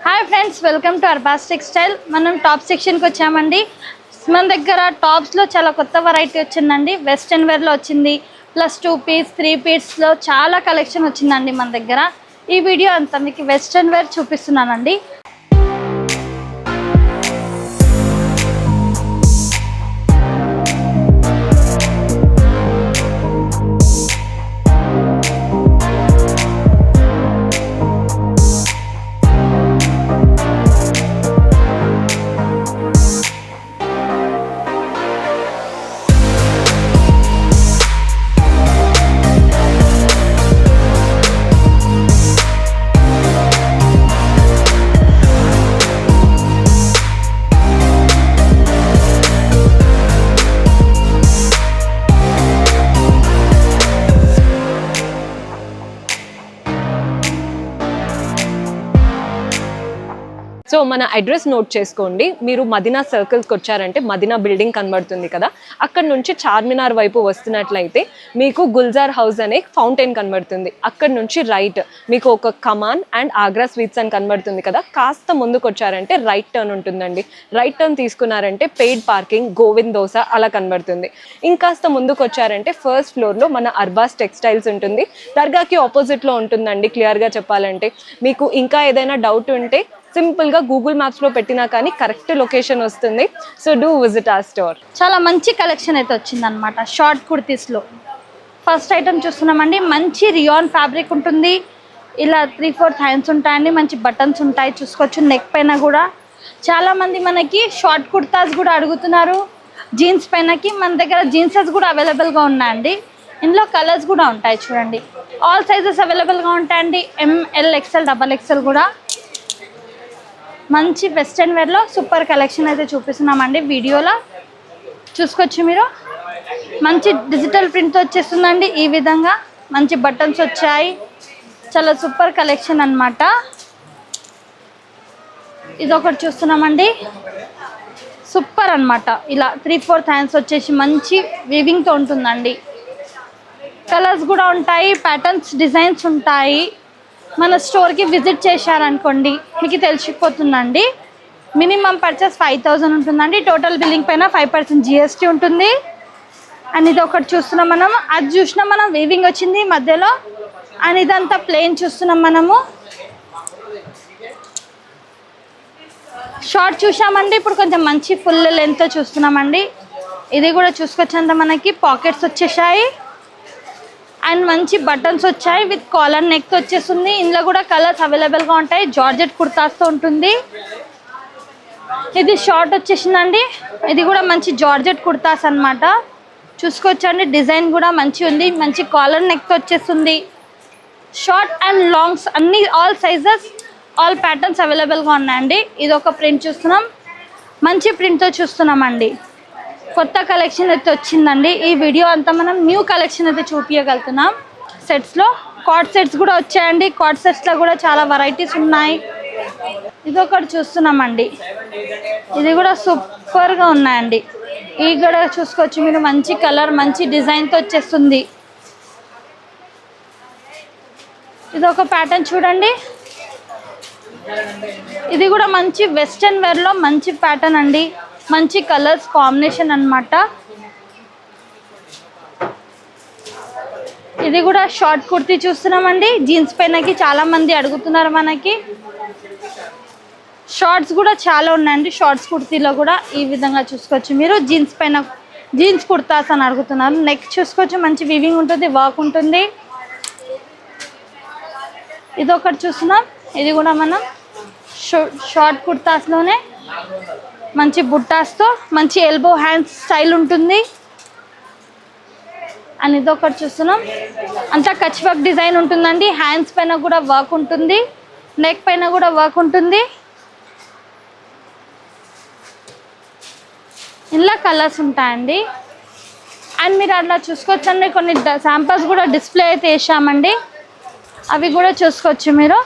Hi friends, welcome to Arbaz textile. మనం top సెక్షన్కి వచ్చామండి. మన దగ్గర టాప్స్లో చాలా కొత్త వెరైటీ వచ్చిందండి. వెస్ట్రన్ వేర్లో వచ్చింది, ప్లస్ 2 పీస్ 3 పీస్లో చాలా కలెక్షన్ వచ్చిందండి మన దగ్గర. ఈ వీడియో అంతా మీకు వెస్ట్రన్ వేర్ చూపిస్తున్నానండి. సో మన అడ్రస్ నోట్ చేసుకోండి. మీరు మదీనా సర్కిల్స్కి వచ్చారంటే మదీనా బిల్డింగ్ కనబడుతుంది కదా, అక్కడ నుంచి చార్మినార్ వైపు వస్తున్నట్లయితే మీకు గుల్జార్ హౌస్ అనే ఫౌంటైన్ కనబడుతుంది. అక్కడ నుంచి రైట్ మీకు ఒక కమాన్ అండ్ ఆగ్రా స్వీట్స్ అని కనబడుతుంది కదా, కాస్త ముందుకు వచ్చారంటే రైట్ టర్న్ ఉంటుందండి. రైట్ టర్న్ తీసుకున్నారంటే పెయిడ్ పార్కింగ్, గోవింద్ దోస అలా కనబడుతుంది. ఇంకాస్త ముందుకు వచ్చారంటే ఫస్ట్ ఫ్లోర్లో మన అర్బాస్ టెక్స్టైల్స్ ఉంటుంది. దర్గాకి ఆపోజిట్లో ఉంటుందండి. క్లియర్గా చెప్పాలంటే మీకు ఇంకా ఏదైనా డౌట్ ఉంటే సింపుల్గా గూగుల్ మ్యాప్స్లో పెట్టినా కానీ కరెక్ట్ లొకేషన్ వస్తుంది. సో డూ విజిట్ ఆ స్టోర్. చాలా మంచి కలెక్షన్ అయితే వచ్చిందనమాట షార్ట్ కుర్తీస్లో. ఫస్ట్ ఐటమ్ చూస్తున్నామండి. మంచి రియాన్ ఫ్యాబ్రిక్ ఉంటుంది. ఇలా 3/4 హ్యాండ్స్ ఉంటాయండి. మంచి బటన్స్ ఉంటాయి, చూసుకోవచ్చు. నెక్ పైన కూడా చాలామంది మనకి షార్ట్ కుర్తాస్ కూడా అడుగుతున్నారు. జీన్స్ పైనకి మన దగ్గర జీన్సెస్ కూడా అవైలబుల్గా ఉన్నాయండి. ఇందులో కలర్స్ కూడా ఉంటాయి చూడండి. ఆల్ సైజెస్ అవైలబుల్గా ఉంటాయండి. ML XL XXL కూడా. మంచి వెస్ట్రన్ వేర్లో సూపర్ కలెక్షన్ అయితే చూపిస్తున్నామండి. వీడియోలో చూసుకోవచ్చు మీరు. మంచి డిజిటల్ ప్రింట్ వచ్చేస్తుందండి. ఈ విధంగా మంచి బటన్స్ వచ్చాయి. చాలా సూపర్ కలెక్షన్ అన్నమాట. ఇదొకటి చూస్తున్నామండి. సూపర్ అన్నమాట. ఇలా 3/4 హ్యాండ్స్ వచ్చేసి మంచి వీవింగ్తో ఉంటుందండి. కలర్స్ కూడా ఉంటాయి, ప్యాటర్న్స్, డిజైన్స్ ఉంటాయి. మన స్టోర్కి విజిట్ చేశారనుకోండి మీకు తెలిసిపోతుందండి. మినిమం పర్చేస్ 5000 ఉంటుందండి. టోటల్ బిల్లింగ్ పైన 5% GST ఉంటుంది. అండ్ ఇది ఒకటి చూస్తున్నాం మనం. అది చూసినా మనం వీవింగ్ వచ్చింది మధ్యలో. అండ్ ఇదంతా ప్లెయిన్ చూస్తున్నాం మనము. షార్ట్ చూసామండి. ఇప్పుడు కొంచెం మంచి ఫుల్ లెంత్ చూస్తున్నామండి. ఇది కూడా చూసుకొచ్చేంత మనకి పాకెట్స్ వచ్చేసాయి. అండ్ మంచి బటన్స్ వచ్చాయి విత్ కాలర్ నెక్ వచ్చేస్తుంది. ఇందులో కూడా కలర్స్ అవైలబుల్గా ఉంటాయి. జార్జెట్ కుర్తాస్తో ఉంటుంది. ఇది షార్ట్ వచ్చేసిందండి. ఇది కూడా మంచి జార్జెట్ కుర్తాస్ అన్నమాట. చూసుకోవచ్చండి. డిజైన్ కూడా మంచి ఉంది. మంచి కాలర్ నెక్ వచ్చేస్తుంది. షార్ట్ అండ్ లాంగ్స్ అన్ని ఆల్ సైజెస్, ఆల్ ప్యాటర్న్స్ అవైలబుల్గా ఉన్నాయండి. ఇది ఒక ప్రింట్ చూస్తున్నాం. మంచి ప్రింట్తో చూస్తున్నామండి. కొత్త కలెక్షన్ అయితే వచ్చిందండి. ఈ వీడియో అంతా మనం న్యూ కలెక్షన్ అయితే చూపించగలుగుతున్నాం. సెట్స్లో కార్డ్ సెట్స్ కూడా వచ్చాయండి. కార్డ్ సెట్స్లో కూడా చాలా వెరైటీస్ ఉన్నాయి. ఇది ఒకటి చూస్తున్నామండి. ఇది కూడా సూపర్గా ఉన్నాయండి. ఇది కూడా చూసుకోవచ్చు మీరు. మంచి కలర్, మంచి డిజైన్తో వచ్చేస్తుంది. ఇది ఒక ప్యాటర్న్ చూడండి. ఇది కూడా మంచి వెస్ట్రన్ వేర్లో మంచి ప్యాటర్న్ అండి. మంచి కలర్స్ కాంబినేషన్ అన్నమాట. ఇది కూడా షార్ట్ కుర్తీ చూస్తున్నామండి. జీన్స్ పైనకి చాలా మంది అడుగుతున్నారు మనకి. షార్ట్స్ కూడా చాలా ఉన్నాయండి. షార్ట్స్ కుర్తీలో కూడా ఈ విధంగా చూసుకోవచ్చు మీరు. జీన్స్ పైన జీన్స్ కుర్తాస్ అని అడుగుతున్నారు. నెక్ చూసుకోవచ్చు. మంచి వీవింగ్ ఉంటుంది, వర్క్ ఉంటుంది. ఇది ఒకటి చూస్తున్నాం. ఇది కూడా మనం షార్ట్ కుర్తాస్లోనే మంచి బుట్టాస్తో మంచి ఎల్బో హ్యాండ్స్ స్టైల్ ఉంటుంది. అండ్ ఇది ఒకటి చూస్తున్నాం. అంతా కచ్ వర్క్ డిజైన్ ఉంటుందండి. హ్యాండ్స్ పైన కూడా వర్క్ ఉంటుంది, నెక్ పైన కూడా వర్క్ ఉంటుంది. ఇలా కలర్స్ ఉంటాయండి. అండ్ మీరు అట్లా చూసుకోవచ్చండి. కొన్ని శాంపిల్స్ కూడా డిస్ప్లే అయితే వేసామండి. అవి కూడా చూసుకోవచ్చు మీరు.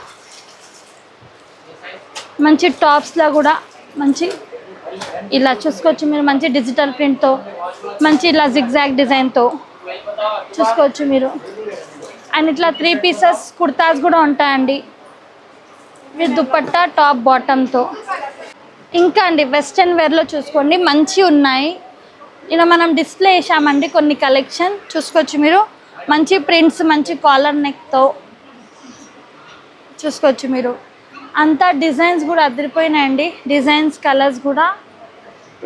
మంచి టాప్స్లో కూడా మంచి ఇలా చూసుకోవచ్చు మీరు. మంచి డిజిటల్ ప్రింట్తో, మంచి ఇలా జిగ్జాగ్ డిజైన్తో చూసుకోవచ్చు మీరు. అండ్ ఇట్లా 3 పీసెస్ కుర్తాస్ కూడా ఉంటాయండి. విత్ దుపట్టా టాప్ బాటమ్తో. ఇంకా అండి వెస్ట్రన్ వేర్లో చూసుకోండి మంచి ఉన్నాయి. ఇలా మనం డిస్ప్లే చేసామండి కొన్ని కలెక్షన్ చూసుకోవచ్చు మీరు. మంచి ప్రింట్స్ మంచి కాలర్ నెక్తో చూసుకోవచ్చు మీరు. అంతా డిజైన్స్ కూడా అదిరిపోయినాయండి. డిజైన్స్ కలర్స్ కూడా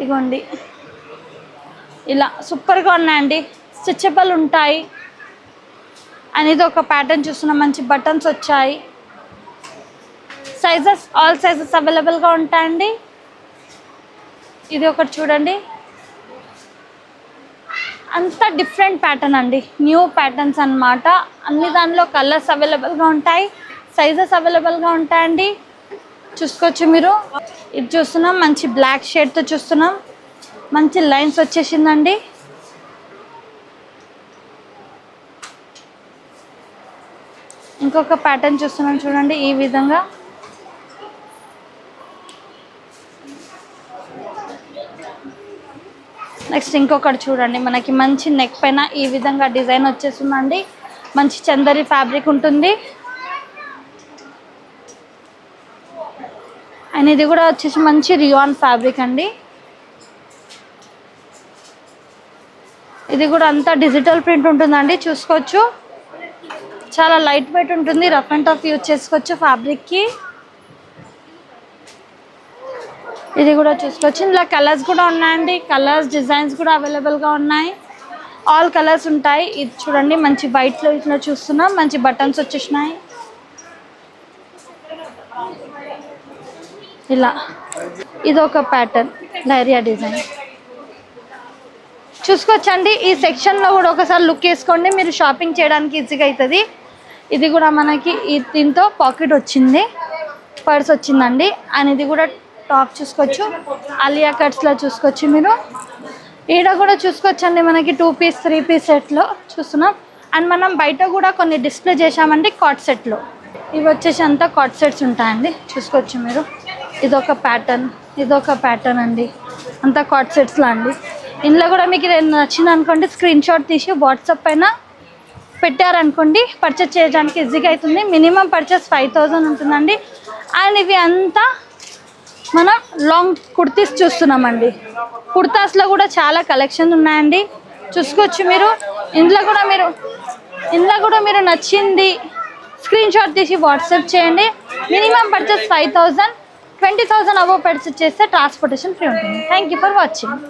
ఇగోండి ఇలా సూపర్గా ఉన్నాయండి. స్టిచబుల్ ఉంటాయి. అనేది ఒక ప్యాటర్న్ చూస్తున్నాం. మంచి బటన్స్ వచ్చాయి. సైజెస్ ఆల్ సైజెస్ అవైలబుల్గా ఉంటాయండి. ఇది ఒకటి చూడండి. అంతా డిఫరెంట్ ప్యాటర్న్ అండి. న్యూ ప్యాటర్న్స్ అన్నమాట. అన్ని దానిలో కలర్స్ అవైలబుల్గా ఉంటాయి. సైజెస్ అవైలబుల్గా ఉంటాయండి. చూసుకోవచ్చు మీరు. ఇది చూస్తున్నాం మంచి బ్లాక్ షేడ్తో చూస్తున్నాం. మంచి లైన్స్ వచ్చేసిందండి. ఇంకొక ప్యాటర్న్ చూస్తున్నాం చూడండి ఈ విధంగా. నెక్స్ట్ ఇంకొకటి చూడండి మనకి మంచి నెక్ పైన ఈ విధంగా డిజైన్ వచ్చేస్తుందండి. మంచి చందరి ఫ్యాబ్రిక్ ఉంటుంది. అండ్ ఇది కూడా వచ్చేసి మంచి రియాన్ ఫ్యాబ్రిక్ అండి. ఇది కూడా అంతా డిజిటల్ ప్రింట్ ఉంటుందండి. చూసుకోవచ్చు చాలా లైట్ వెయిట్ ఉంటుంది. రఫ్ అండ్ టఫ్ యూజ్ చేసుకోవచ్చు ఫ్యాబ్రిక్కి. ఇది కూడా చూసుకోవచ్చు. ఇందులో కలర్స్ కూడా ఉన్నాయండి. కలర్స్ డిజైన్స్ కూడా అవైలబుల్గా ఉన్నాయి. ఆల్ కలర్స్ ఉంటాయి. ఇది చూడండి మంచి వైట్లో ఇట్లా చూస్తున్నాం. మంచి బటన్స్ వచ్చేసినాయి. ఇలా ఇది ఒక ప్యాటర్న్ లైరియా డిజైన్ చూసుకోవచ్చండి. ఈ సెక్షన్లో కూడా ఒకసారి లుక్ వేసుకోండి. మీరు షాపింగ్ చేయడానికి ఈజీగా అవుతుంది. ఇది కూడా మనకి దీంతో పాకెట్ వచ్చింది. పర్స్ వచ్చిందండి. అండ్ ఇది కూడా టాప్ చూసుకోవచ్చు. ఆలియా కట్స్లో చూసుకోవచ్చు మీరు. ఈడ కూడా చూసుకోవచ్చండి మనకి 2 పీస్ 3 పీస్ సెట్లో చూస్తున్నాం. అండ్ మనం బయట కూడా కొన్ని డిస్ప్లే చేసామండి కాట్ సెట్లో. ఇవి వచ్చేసి అంతా కాట్ సెట్స్ ఉంటాయండి. చూసుకోవచ్చు మీరు. ఇదొక ప్యాటర్న్ ఇదొక ప్యాటర్న్ అండి. అంతా కాట్ సెట్స్లో అండి. ఇందులో కూడా మీకు ఇది నచ్చింది అనుకోండి స్క్రీన్ షాట్ తీసి వాట్సాప్ పైన పెట్టారనుకోండి పర్చేస్ చేయడానికి ఈజీగా అవుతుంది. మినిమం పర్చేస్ 5000 ఉంటుందండి. అండ్ ఇవి అంతా మనం లాంగ్ కుర్తీస్ చూస్తున్నామండి. కుర్తాస్లో కూడా చాలా కలెక్షన్ ఉన్నాయండి. చూసుకోవచ్చు మీరు. ఇందులో కూడా మీరు నచ్చింది స్క్రీన్ షాట్ తీసి వాట్సాప్ చేయండి. మినిమం పర్చేస్ 5000 20,000 అబోవ్ పర్చేస్ చేస్తే ట్రాన్స్పోర్టేషన్ ఫ్రీ ఉంటుంది. Thank you for watching.